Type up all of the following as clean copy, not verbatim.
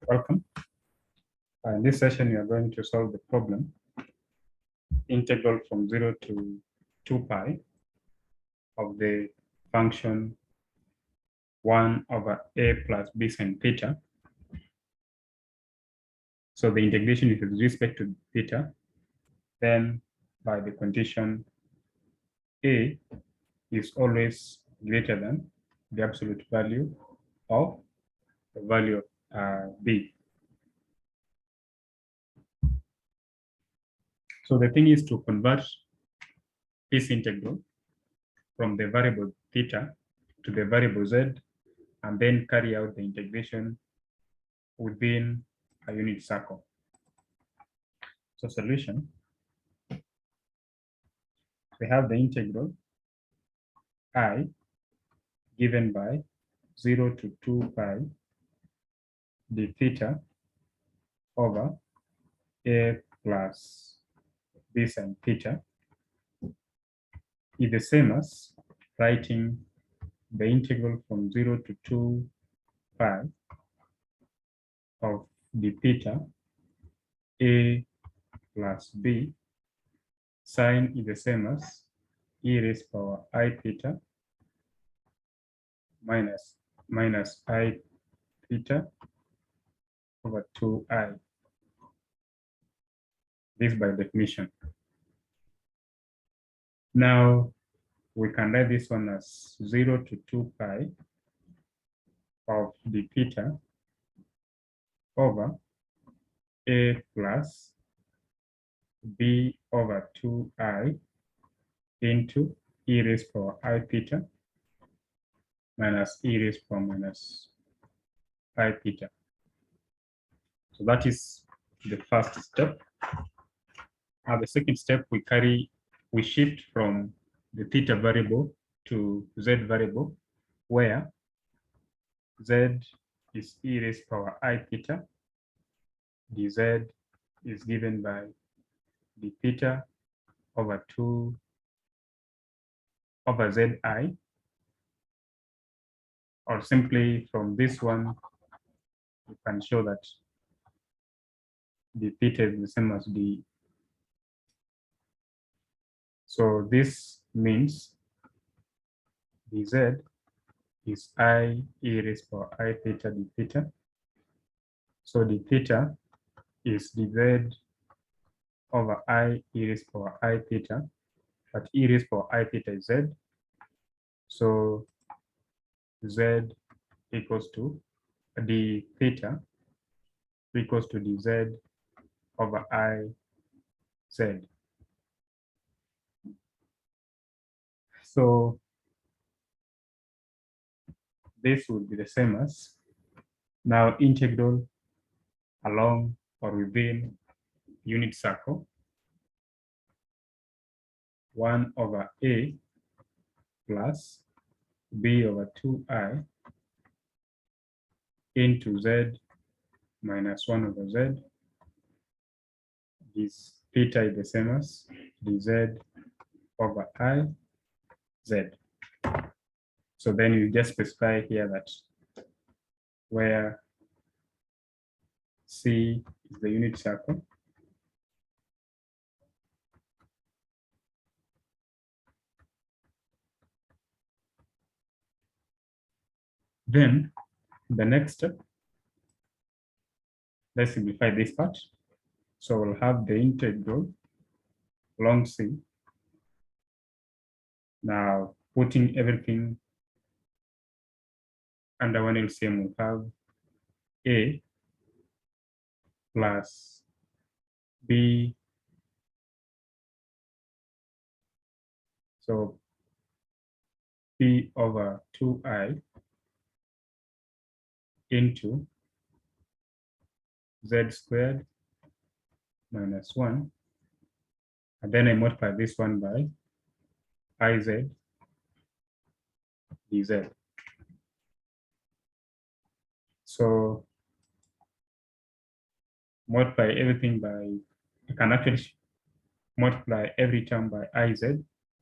Welcome. In this session, we are going to solve the problem integral from 0 to 2 pi of the function 1 over a plus b sine theta. So the integration is with respect to theta, then by the condition a is always greater than the absolute value of the value of b. So the thing is to convert this integral from the variable theta to the variable z, and then carry out the integration within a unit circle. So solution, we have the integral I given by 0 to 2 pi d theta over a plus b sine theta is the same as writing the integral from 0 to 2 pi of d theta a plus b sine is the same as e raised power I theta minus I theta over 2i. This by definition. Now we can write this one as 0 to 2 pi of d theta over a plus b over 2i into e raised power I theta minus e raised power minus I theta. So that is the first step. Now the second step, we shift from the theta variable to z variable, where z is e raised power I theta, dz is given by d theta over 2 over zi, or simply from this one, you can show that the theta is the same as d. So this means dz is I e raised power I theta d theta. So d theta is dz over I e raised power I theta, but e raised power I theta is z. So z equals to d theta equals to dz over I z. So this would be the same as now integral along or within unit circle 1 over a plus b over 2i into z minus 1 over z. This theta is the same as dz over I z. So then you just specify here that where C is the unit circle, then the next step, let's simplify this part. So we'll have the integral along C. Now putting everything under one LCM, we'll have a plus b. So b over 2i into z squared minus 1. And then I multiply this one by iz dz. So multiply everything by, you can actually multiply every term by iz.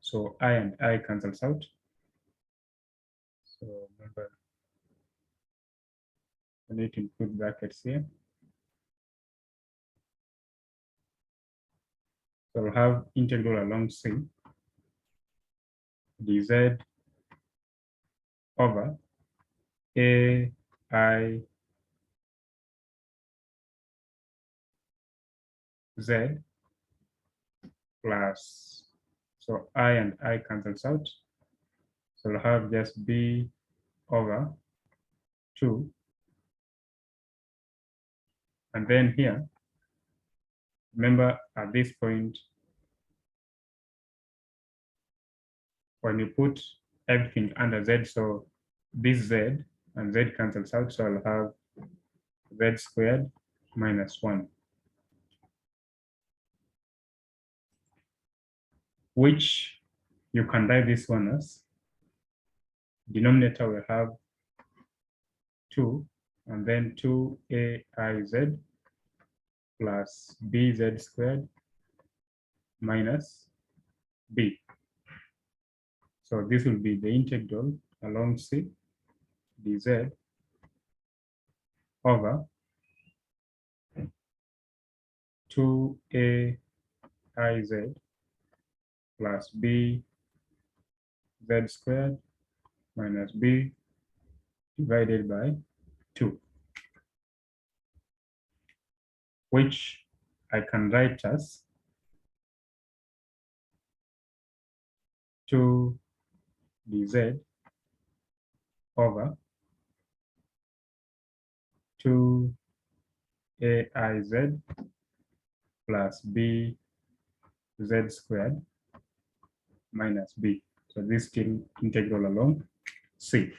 So I and I cancels out. So remember, I need to include brackets here. So we'll have integral along C dz over a I z plus, so I and I cancels out. So we'll have just b over 2. And then here, remember at this point, when you put everything under z, so this z and z cancels out, so I'll have z squared minus 1, which you can write this one as denominator will have 2 and then 2aiz plus bz squared minus b. So this will be the integral along C dz over 2aiz plus b z squared minus b divided by 2, which I can write as 2 dz over 2 aiz plus b z squared minus b. So this still integral along C.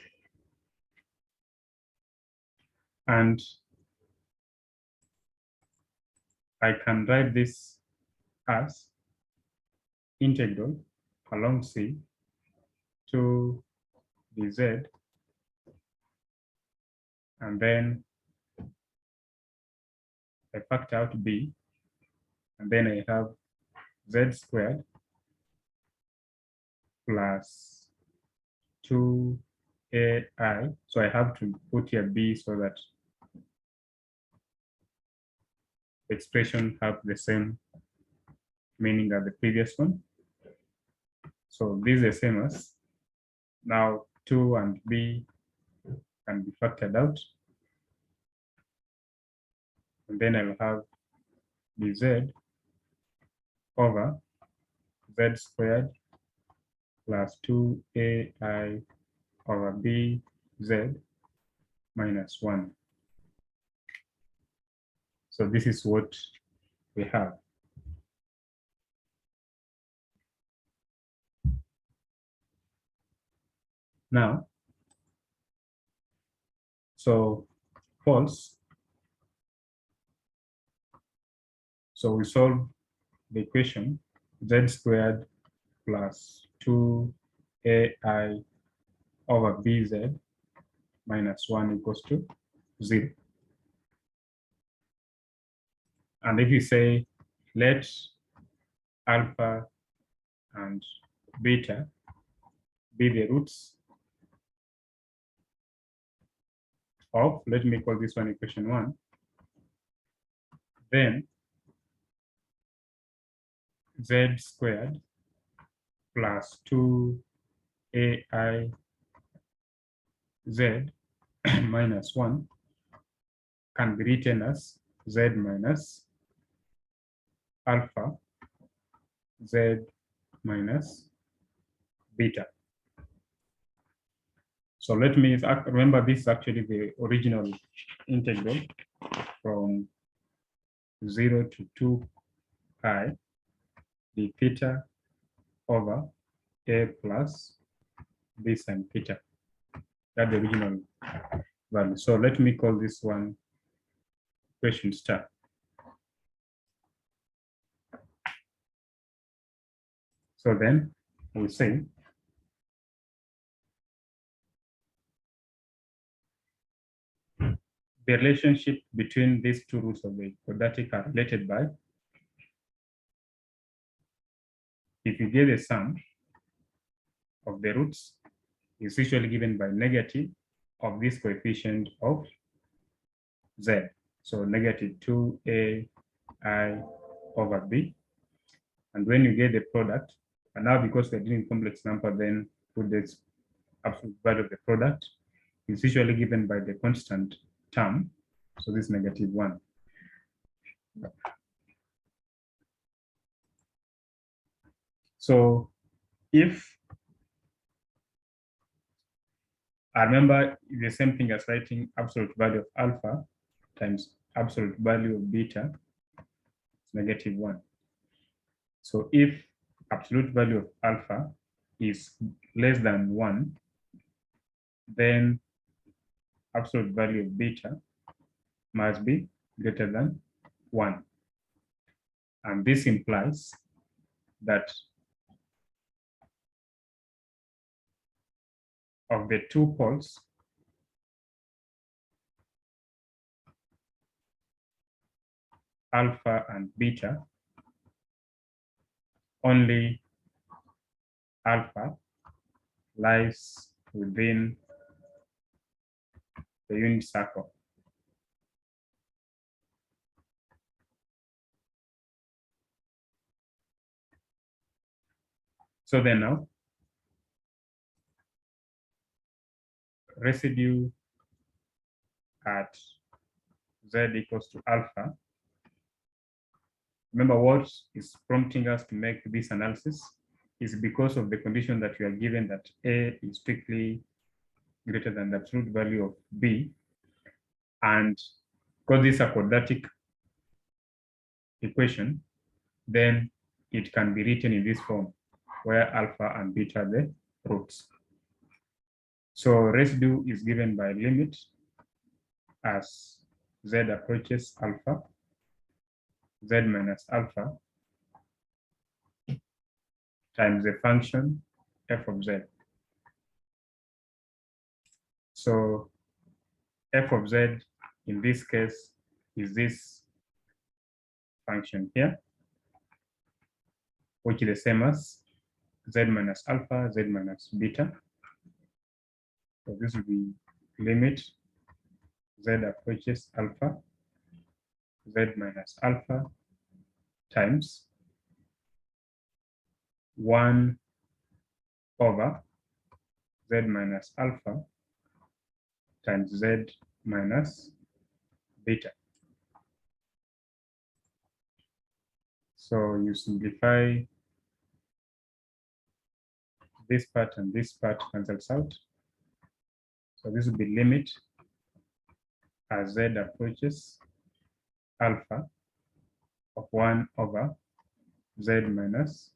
And I can write this as integral along C to dz, and then I factor out b, and then I have z squared plus 2ai. So I have to put here b so that the expression have the same meaning as the previous one. So this is the same as, now 2 and b can be factored out. And then I'll have dz over z squared plus 2ai over bz minus 1. So this is what we have. Now, so false. So we solve the equation z squared plus 2ai over bz minus 1 equals to 0. And if you say let alpha and beta be the roots of, let me call this one equation 1, then z squared plus 2ai z minus 1 can be written as z minus alpha z minus beta. So let me remember, this is actually the original integral from 0 to 2 pi d theta over a plus b sine theta. That's the original value. So let me call this one equation star. So then we say the relationship between these two roots of the quadratic are related by, if you get the sum of the roots is usually given by negative of this coefficient of Z. So negative 2AI over B. And when you get the product, and now because we're doing complex number, then put this absolute value of the product is usually given by the constant term. So this is negative 1. So if I remember the same thing as writing absolute value of alpha times absolute value of beta, it's negative 1. So if absolute value of alpha is less than 1, then absolute value of beta must be greater than 1. And this implies that of the two poles, alpha and beta, only alpha lies within the unit circle. So then now, residue at Z equals to alpha. Remember what is prompting us to make this analysis is because of the condition that we are given that A is strictly greater than the absolute value of B. And because this is a quadratic equation, then it can be written in this form where alpha and beta are the roots. So residue is given by limit as Z approaches alpha, Z minus alpha times the function f of Z. So f of Z in this case is this function here, which is the same as Z minus alpha, Z minus beta. So this will be limit Z approaches alpha, Z minus alpha times 1 over Z minus alpha times Z minus beta. So you simplify this part and this part cancels out. So this will be limit as Z approaches alpha of 1 over Z minus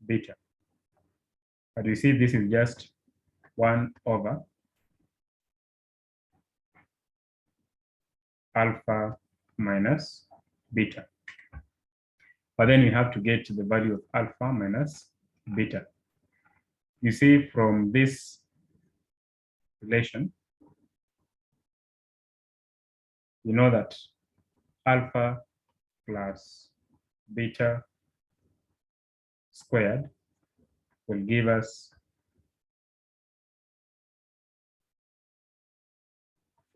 beta. But you see this is just 1 over alpha minus beta. But then we have to get to the value of alpha minus beta. You see from this relation, you know that alpha plus beta squared will give us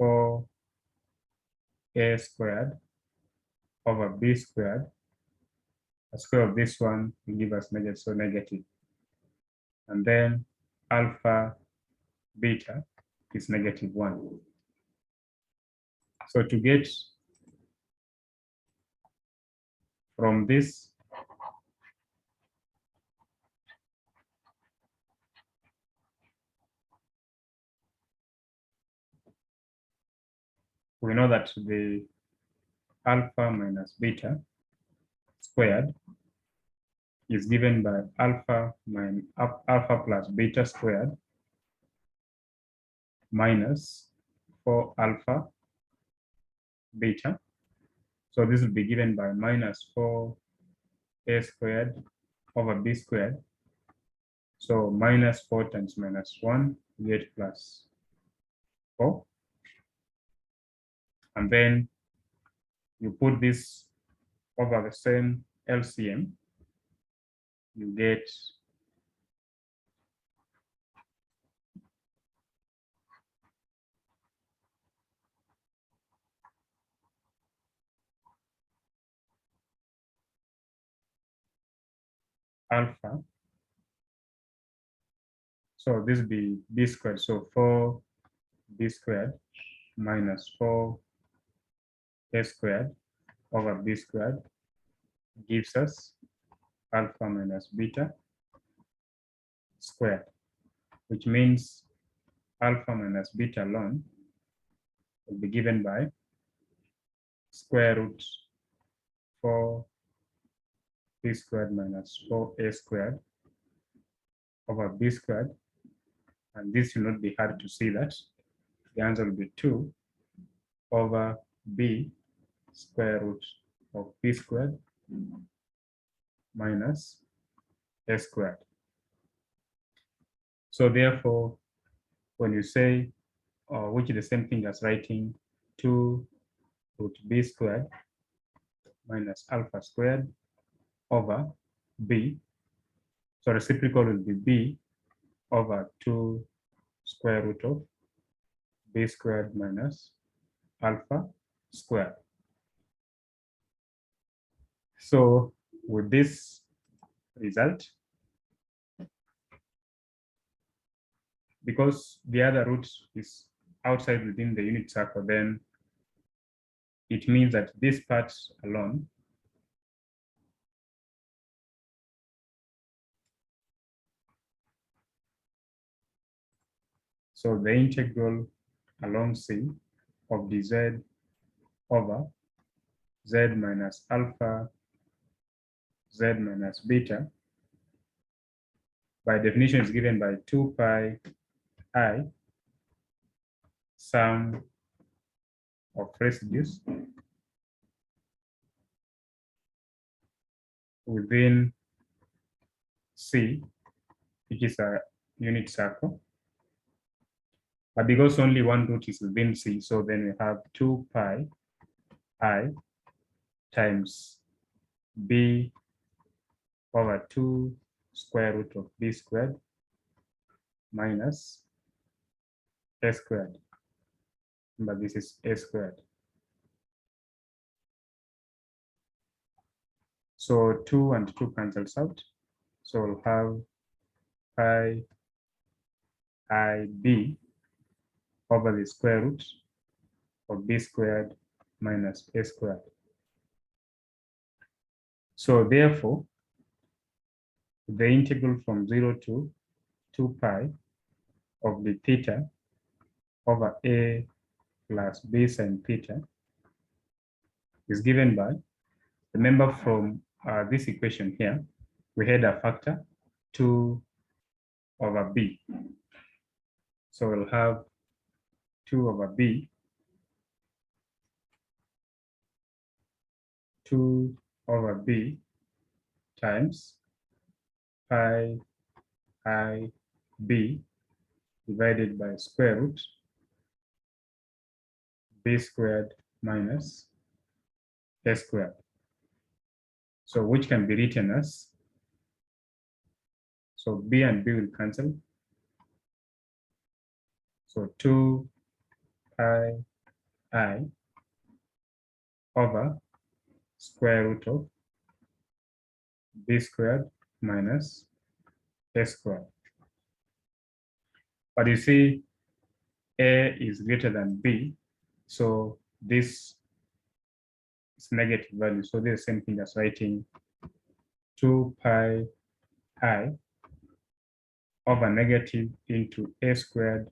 4a squared over b squared. The square of this one will give us negative, so negative. And then alpha beta is negative 1. So to get from this we know that the alpha minus beta squared is given by alpha plus beta squared minus 4 alpha beta. So this will be given by minus 4a squared over b squared. So minus 4 times minus 1, we get plus 4. And then you put this over the same LCM, you get alpha. So this be b squared. So 4b squared minus 4a squared over b squared gives us alpha minus beta squared, which means alpha minus beta alone will be given by square root 4b squared minus 4a squared over b squared. And this will not be hard to see that. The answer will be 2 over b square root of b squared minus a squared. So therefore, when you say, which is the same thing as writing 2 root b squared minus alpha squared over b, so reciprocal will be b over 2 square root of b squared minus alpha squared. So with this result, because the other root is outside within the unit circle, then it means that this part alone so the integral along C of dz over z minus alpha z minus beta by definition is given by 2 pi I sum of residues within C, which is a unit circle. But because only one root is within C, so then we have 2 pi I times b over 2 square root of b squared minus a squared. But this is a squared. So 2 and 2 cancels out. So we'll have pi ib over the square root of b squared minus a squared. So therefore, the integral from 0 to 2 pi of the theta over a plus b sine theta is given by, remember from this equation here, we had a factor 2 over b. So we'll have 2 over b, 2 over b times pi I b divided by square root b squared minus a squared. So which can be written as, so b and b will cancel. So 2 pi I over square root of b squared minus a squared. But you see, a is greater than b, so this is negative value. So this is the same thing as writing 2 pi I over negative into a squared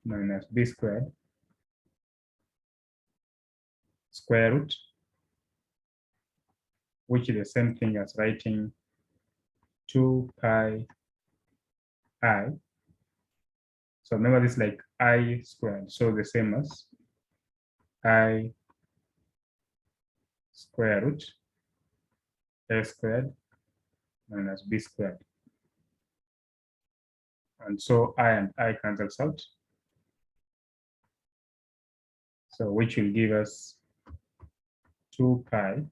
minus b squared square root, which is the same thing as writing 2 pi I. So remember this like I squared, so the same as I square root a squared minus b squared. And so I and I cancels out. So which will give us 2 pi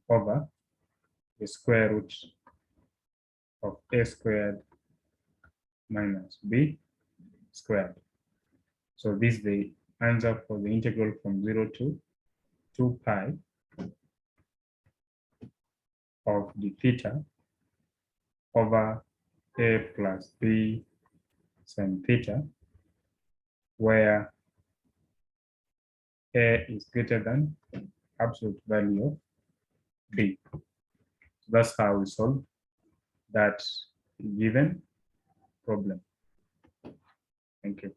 over the square root of a squared minus b squared. So this is the answer for the integral from 0 to 2 pi of the theta over A plus B sin theta, where A is greater than absolute value of B. That's how we solve that given problem. Thank you.